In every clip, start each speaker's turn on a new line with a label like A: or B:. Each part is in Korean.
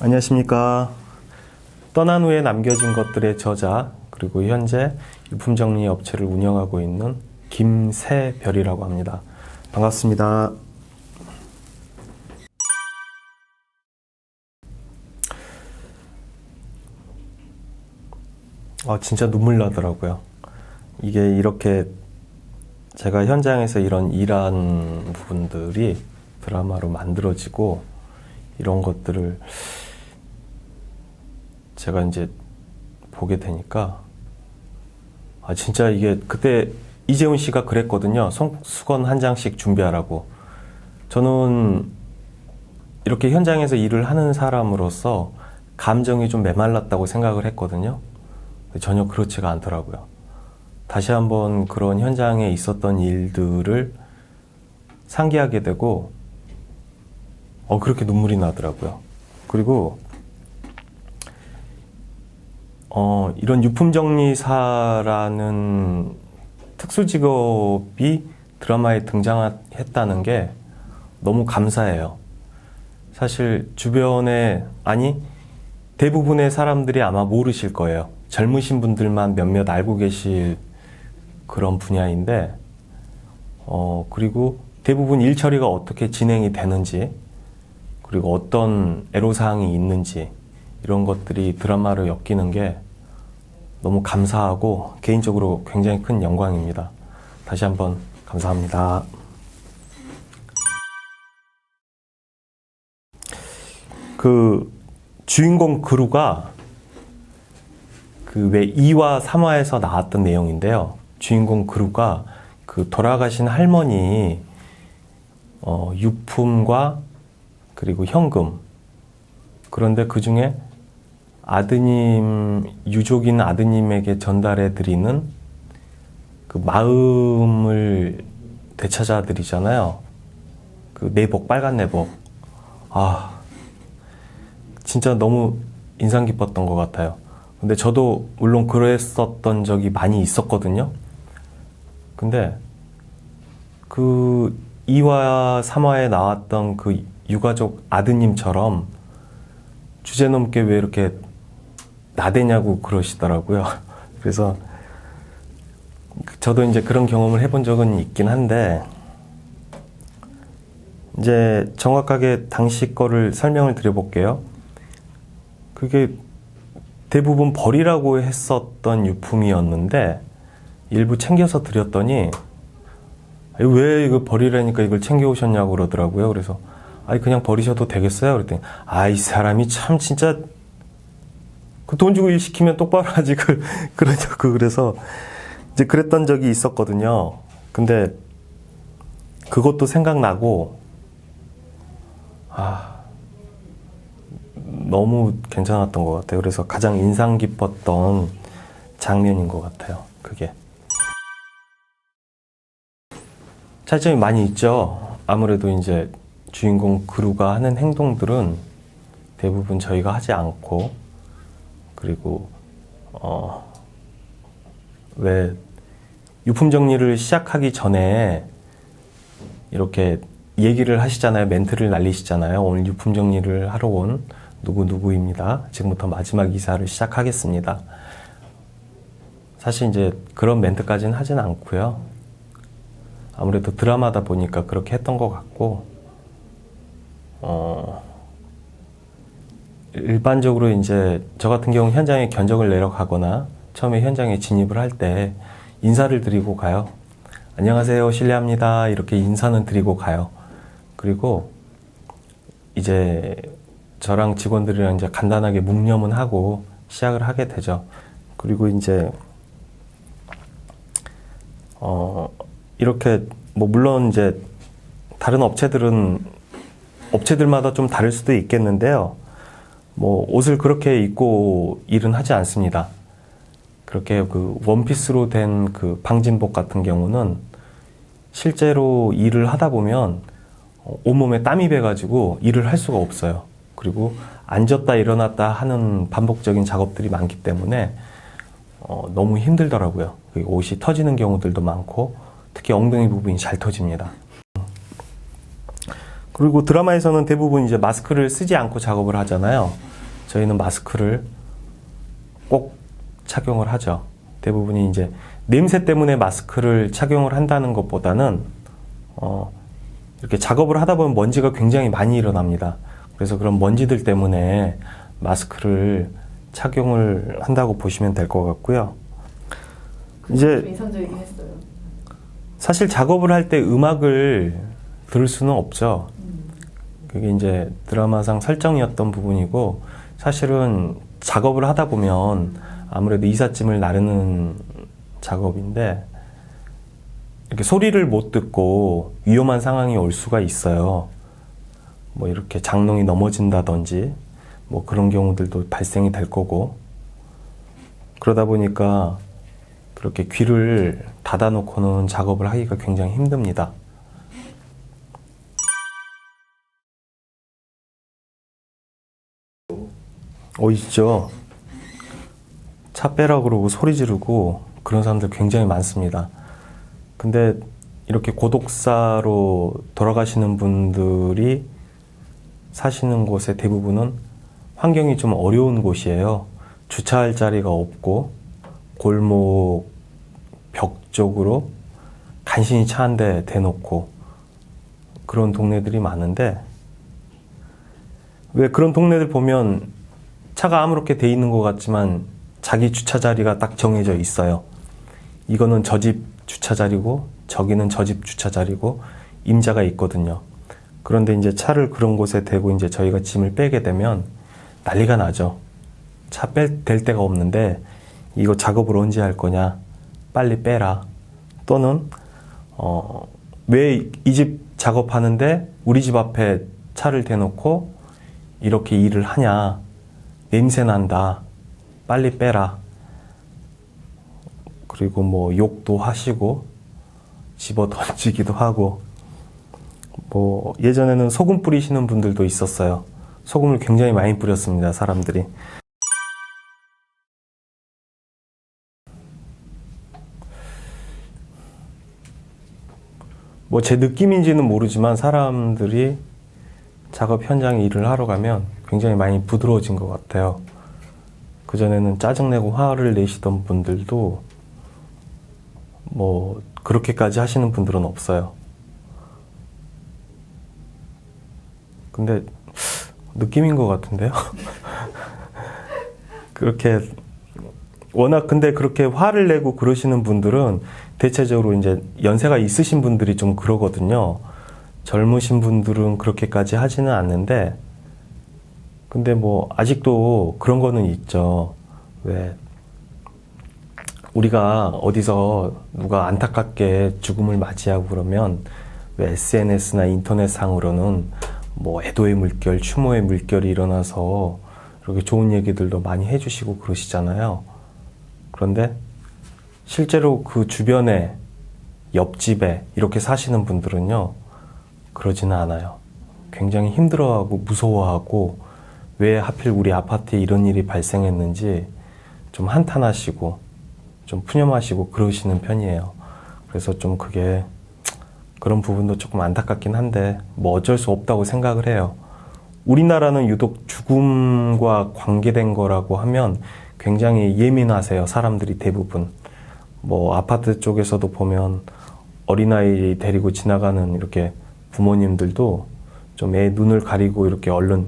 A: 안녕하십니까. 떠난 후에 남겨진 것들의 저자, 그리고 현재 유품정리 업체를 운영하고 있는 김세별이라고 합니다. 반갑습니다. 진짜 눈물 나더라고요. 이게 이렇게 제가 현장에서 이런 일한 부분들이 드라마로 만들어지고 이런 것들을 제가 이제 보게 되니까 진짜 이게 그때 이재훈 씨가 그랬거든요. 수건 한 장씩 준비하라고. 저는 이렇게 현장에서 일을 하는 사람으로서 감정이 좀 메말랐다고 생각을 했거든요. 전혀 그렇지가 않더라고요. 다시 한번 그런 현장에 있었던 일들을 상기하게 되고 그렇게 눈물이 나더라고요. 그리고 이런 유품정리사라는 특수직업이 드라마에 등장했다는 게 너무 감사해요. 사실 주변에, 대부분의 사람들이 아마 모르실 거예요. 젊으신 분들만 몇몇 알고 계실 그런 분야인데, 그리고 대부분 일 처리가 어떻게 진행이 되는지, 그리고 어떤 애로사항이 있는지, 이런 것들이 드라마로 엮이는 게 너무 감사하고 개인적으로 굉장히 큰 영광입니다. 다시 한번 감사합니다. 그 주인공 그루가 그 왜 2화, 3화에서 나왔던 내용인데요. 주인공 그루가 그 돌아가신 할머니 유품과 그리고 현금, 그런데 그 중에 유족인 아드님에게 전달해 드리는 그 마음을 되찾아 드리잖아요. 그 내복, 빨간 내복. 진짜 너무 인상 깊었던 것 같아요. 근데 저도 물론 그랬었던 적이 많이 있었거든요. 근데 그 2화, 3화에 나왔던 그 유가족 아드님처럼 주제넘게 왜 이렇게 나대냐고 그러시더라고요. 그래서 저도 이제 그런 경험을 해본 적은 있긴 한데, 이제 정확하게 당시 거를 설명을 드려볼게요. 그게 대부분 버리라고 했었던 유품이었는데 일부 챙겨서 드렸더니 왜 이거 버리라니까 이걸 챙겨오셨냐고 그러더라고요. 그래서 그냥 버리셔도 되겠어요? 그랬더니 이 사람이 참 진짜 그 돈 주고 일 시키면 똑바로 하지 그러냐고. 그래서 이제 그랬던 적이 있었거든요. 근데 그것도 생각나고 너무 괜찮았던 것 같아요. 그래서 가장 인상 깊었던 장면인 것 같아요. 그게 차이점이 많이 있죠. 아무래도 이제 주인공 그루가 하는 행동들은 대부분 저희가 하지 않고, 그리고 왜 유품 정리를 시작하기 전에 이렇게 얘기를 하시잖아요. 멘트를 날리시잖아요. 오늘 유품 정리를 하러 온 누구누구입니다. 지금부터 마지막 이사를 시작하겠습니다. 사실 이제 그런 멘트까지는 하진 않고요. 아무래도 드라마다 보니까 그렇게 했던 것 같고, 일반적으로 이제 저 같은 경우 현장에 견적을 내려가거나 처음에 현장에 진입을 할 때 인사를 드리고 가요. 안녕하세요, 실례합니다. 이렇게 인사는 드리고 가요. 그리고 이제 저랑 직원들이랑 이제 간단하게 묵념은 하고 시작을 하게 되죠. 그리고 이제 이렇게 물론 이제 다른 업체들마다 좀 다를 수도 있겠는데요. 옷을 그렇게 입고 일은 하지 않습니다. 그렇게 그 원피스로 된 그 방진복 같은 경우는 실제로 일을 하다 보면 온몸에 땀이 배가지고 일을 할 수가 없어요. 그리고 앉았다 일어났다 하는 반복적인 작업들이 많기 때문에 너무 힘들더라고요. 옷이 터지는 경우들도 많고, 특히 엉덩이 부분이 잘 터집니다. 그리고 드라마에서는 대부분 이제 마스크를 쓰지 않고 작업을 하잖아요. 저희는 마스크를 꼭 착용을 하죠. 대부분이 이제 냄새 때문에 마스크를 착용을 한다는 것보다는 이렇게 작업을 하다 보면 먼지가 굉장히 많이 일어납니다. 그래서 그런 먼지들 때문에 마스크를 착용을 한다고 보시면 될 것 같고요. 이제
B: 인상적이긴 했어요.
A: 사실 작업을 할 때 음악을 들을 수는 없죠. 그게 이제 드라마상 설정이었던 부분이고, 사실은 작업을 하다 보면 아무래도 이삿짐을 나르는 작업인데 이렇게 소리를 못 듣고 위험한 상황이 올 수가 있어요. 뭐 이렇게 장롱이 넘어진다든지 뭐 그런 경우들도 발생이 될 거고, 그러다 보니까 그렇게 귀를 닫아놓고는 작업을 하기가 굉장히 힘듭니다. 있죠. 차 빼라 그러고 소리 지르고 그런 사람들 굉장히 많습니다. 근데 이렇게 고독사로 돌아가시는 분들이 사시는 곳의 대부분은 환경이 좀 어려운 곳이에요. 주차할 자리가 없고 골목 벽 쪽으로 간신히 차 한 대 대놓고 그런 동네들이 많은데, 왜 그런 동네들 보면 차가 아무렇게 돼 있는 것 같지만 자기 주차 자리가 딱 정해져 있어요. 이거는 저 집 주차 자리고 저기는 저 집 주차 자리고 임자가 있거든요. 그런데 이제 차를 그런 곳에 대고 이제 저희가 짐을 빼게 되면 난리가 나죠. 차 뺄 데가 없는데 이거 작업을 언제 할 거냐? 빨리 빼라. 또는 왜 이 집 작업하는데 우리 집 앞에 차를 대놓고 이렇게 일을 하냐? 냄새 난다. 빨리 빼라. 그리고 뭐 욕도 하시고 집어 던지기도 하고, 뭐 예전에는 소금 뿌리시는 분들도 있었어요. 소금을 굉장히 많이 뿌렸습니다, 사람들이. 뭐 제 느낌인지는 모르지만 사람들이 작업 현장에 일을 하러 가면 굉장히 많이 부드러워진 것 같아요. 그전에는 짜증내고 화를 내시던 분들도 뭐 그렇게까지 하시는 분들은 없어요. 근데 느낌인 것 같은데요? 그렇게 워낙 근데 그렇게 화를 내고 그러시는 분들은 대체적으로 이제 연세가 있으신 분들이 좀 그러거든요. 젊으신 분들은 그렇게까지 하지는 않는데, 근데 뭐 아직도 그런 거는 있죠. 왜 우리가 어디서 누가 안타깝게 죽음을 맞이하고 그러면 왜 SNS나 인터넷상으로는 뭐 애도의 물결, 추모의 물결이 일어나서 이렇게 좋은 얘기들도 많이 해주시고 그러시잖아요. 그런데 실제로 그 주변에 옆집에 이렇게 사시는 분들은요, 그러지는 않아요. 굉장히 힘들어하고 무서워하고 왜 하필 우리 아파트에 이런 일이 발생했는지 좀 한탄하시고 좀 푸념하시고 그러시는 편이에요. 그래서 좀 그게 그런 부분도 조금 안타깝긴 한데 뭐 어쩔 수 없다고 생각을 해요. 우리나라는 유독 죽음과 관계된 거라고 하면 굉장히 예민하세요, 사람들이 대부분. 뭐 아파트 쪽에서도 보면 어린아이 데리고 지나가는 이렇게 부모님들도 좀 애 눈을 가리고 이렇게 얼른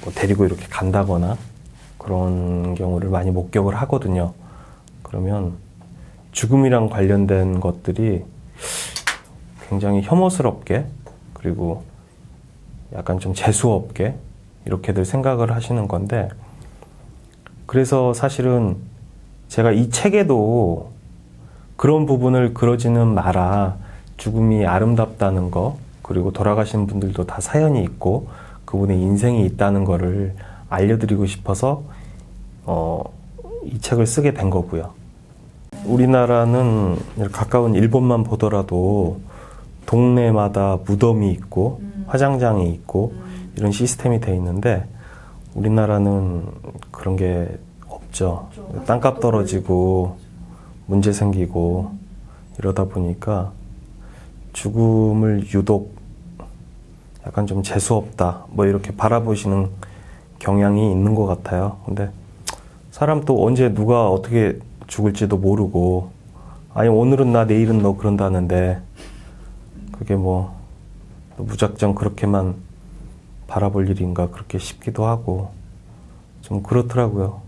A: 뭐 데리고 이렇게 간다거나 그런 경우를 많이 목격을 하거든요. 그러면 죽음이랑 관련된 것들이 굉장히 혐오스럽게, 그리고 약간 좀 재수없게 이렇게들 생각을 하시는 건데, 그래서 사실은 제가 이 책에도 그런 부분을 그러지는 마라, 죽음이 아름답다는 거, 그리고 돌아가신 분들도 다 사연이 있고 그분의 인생이 있다는 거를 알려드리고 싶어서 이 책을 쓰게 된 거고요. 우리나라는 가까운 일본만 보더라도 동네마다 무덤이 있고 화장장이 있고 이런 시스템이 돼 있는데, 우리나라는 그런 게 없죠. 땅값 떨어지고 문제 생기고 이러다 보니까 죽음을 유독 약간 좀 재수없다 뭐 이렇게 바라보시는 경향이 있는 것 같아요. 근데 사람 또 언제 누가 어떻게 죽을지도 모르고, 아니 오늘은 나 내일은 너 그런다는데 그게 뭐 무작정 그렇게만 바라볼 일인가 그렇게 싶기도 하고 좀 그렇더라고요,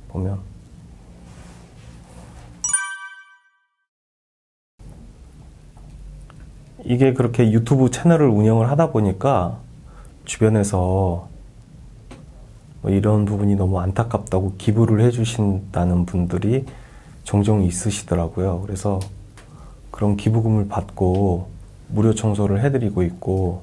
A: 보면. 이게 그렇게 유튜브 채널을 운영을 하다 보니까 주변에서 뭐 이런 부분이 너무 안타깝다고 기부를 해주신다는 분들이 종종 있으시더라고요. 그래서 그런 기부금을 받고 무료 청소를 해드리고 있고,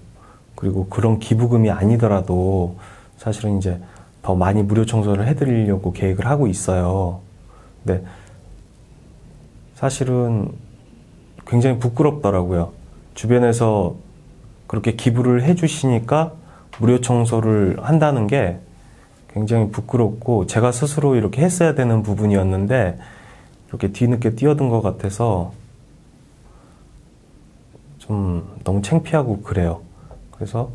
A: 그리고 그런 기부금이 아니더라도 사실은 이제 더 많이 무료 청소를 해드리려고 계획을 하고 있어요. 근데 사실은 굉장히 부끄럽더라고요. 주변에서 그렇게 기부를 해주시니까 무료 청소를 한다는 게 굉장히 부끄럽고, 제가 스스로 이렇게 했어야 되는 부분이었는데 이렇게 뒤늦게 뛰어든 것 같아서 좀 너무 창피하고 그래요. 그래서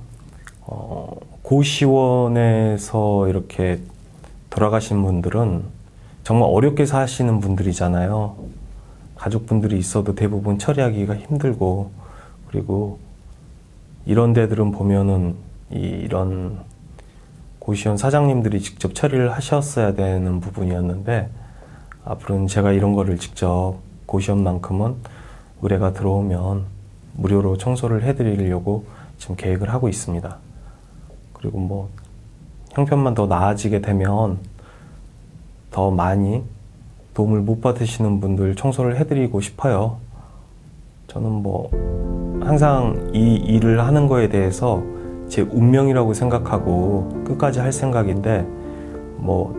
A: 고시원에서 이렇게 돌아가신 분들은 정말 어렵게 사시는 분들이잖아요. 가족분들이 있어도 대부분 처리하기가 힘들고, 그리고 이런 데들은 보면은 이런 고시원 사장님들이 직접 처리를 하셨어야 되는 부분이었는데, 앞으로는 제가 이런 거를 직접 고시원만큼은 의뢰가 들어오면 무료로 청소를 해드리려고 지금 계획을 하고 있습니다. 그리고 뭐 형편만 더 나아지게 되면 더 많이 도움을 못 받으시는 분들 청소를 해드리고 싶어요. 저는 뭐 항상 이 일을 하는 거에 대해서 제 운명이라고 생각하고 끝까지 할 생각인데, 뭐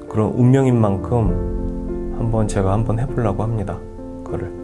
A: 그런 운명인 만큼 한번 제가 한번 해보려고 합니다, 그거를.